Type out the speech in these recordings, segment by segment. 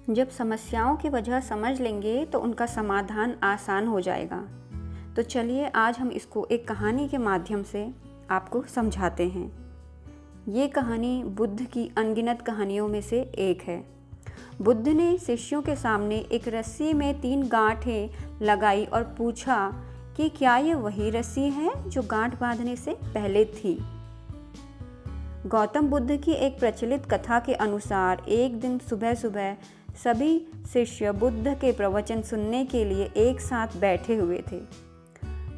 जब समस्याओं की वजह समझ लेंगे तो उनका समाधान आसान हो जाएगा। तो चलिए आज हम इसको एक कहानी के माध्यम से आपको समझाते हैं। ये कहानी बुद्ध की अनगिनत कहानियों में से एक है। बुद्ध ने शिष्यों के सामने एक रस्सी में 3 गांठें लगाई और पूछा कि क्या ये वही रस्सी है जो गांठ बांधने से पहले थी। गौतम बुद्ध की एक प्रचलित कथा के अनुसार एक दिन सुबह सुबह सभी शिष्य बुद्ध के प्रवचन सुनने के लिए एक साथ बैठे हुए थे।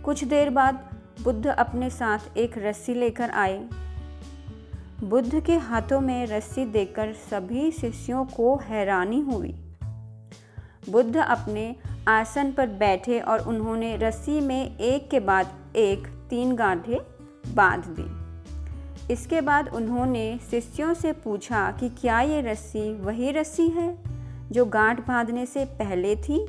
कुछ देर बाद बुद्ध अपने साथ एक रस्सी लेकर आए। बुद्ध के हाथों में रस्सी देखकर सभी शिष्यों को हैरानी हुई। बुद्ध अपने आसन पर बैठे और उन्होंने रस्सी में एक के बाद एक 3 गांठें बांध दी। इसके बाद उन्होंने शिष्यों से पूछा कि क्या ये रस्सी वही रस्सी है जो गांठ बांधने से पहले थी।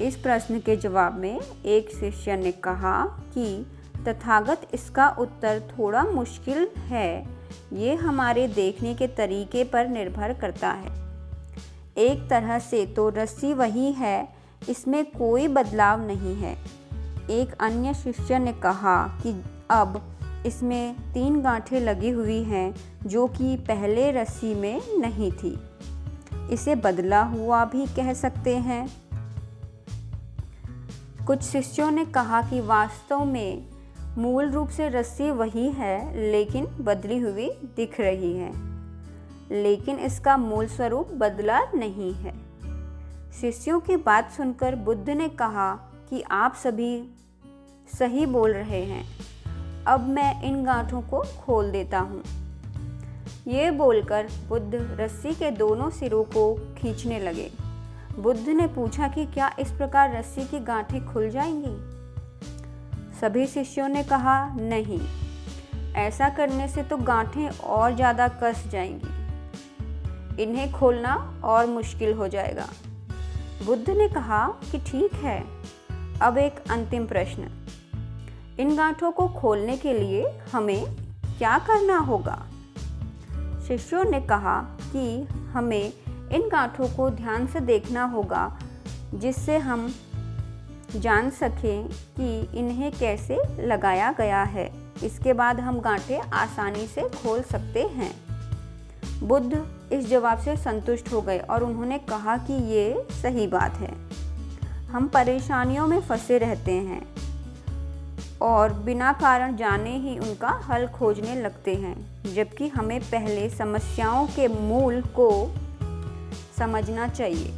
इस प्रश्न के जवाब में एक शिष्य ने कहा कि तथागत, इसका उत्तर थोड़ा मुश्किल है। ये हमारे देखने के तरीके पर निर्भर करता है। एक तरह से तो रस्सी वही है, इसमें कोई बदलाव नहीं है। एक अन्य शिष्य ने कहा कि अब इसमें 3 गांठें लगी हुई हैं जो कि पहले रस्सी में नहीं थी। इसे बदला हुआ भी कह सकते हैं। कुछ शिष्यों ने कहा कि वास्तव में मूल रूप से रस्सी वही है, लेकिन बदली हुई दिख रही है, लेकिन इसका मूल स्वरूप बदला नहीं है। शिष्यों की बात सुनकर बुद्ध ने कहा कि आप सभी सही बोल रहे हैं। अब मैं इन गांठों को खोल देता हूँ। ये बोलकर बुद्ध रस्सी के दोनों सिरों को खींचने लगे। बुद्ध ने पूछा कि क्या इस प्रकार रस्सी की गांठें खुल जाएंगी? सभी शिष्यों ने कहा नहीं, ऐसा करने से तो गांठें और ज़्यादा कस जाएंगी। इन्हें खोलना और मुश्किल हो जाएगा। बुद्ध ने कहा कि ठीक है, अब एक अंतिम प्रश्न। इन गांठों को खोलने के लिए हमें क्या करना होगा? शिष्यों ने कहा कि हमें इन गांठों को ध्यान से देखना होगा, जिससे हम जान सकें कि इन्हें कैसे लगाया गया है। इसके बाद हम गांठें आसानी से खोल सकते हैं। बुद्ध इस जवाब से संतुष्ट हो गए और उन्होंने कहा कि ये सही बात है। हम परेशानियों में फंसे रहते हैं और बिना कारण जाने ही उनका हल खोजने लगते हैं, जबकि हमें पहले समस्याओं के मूल को समझना चाहिए।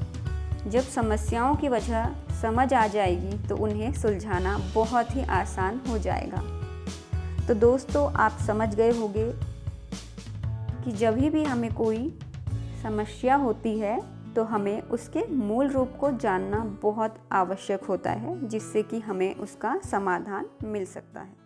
जब समस्याओं की वजह समझ आ जाएगी तो उन्हें सुलझाना बहुत ही आसान हो जाएगा। तो दोस्तों, आप समझ गए होंगे कि जब भी हमें कोई समस्या होती है तो हमें उसके मूल रूप को जानना बहुत आवश्यक होता है, जिससे कि हमें उसका समाधान मिल सकता है।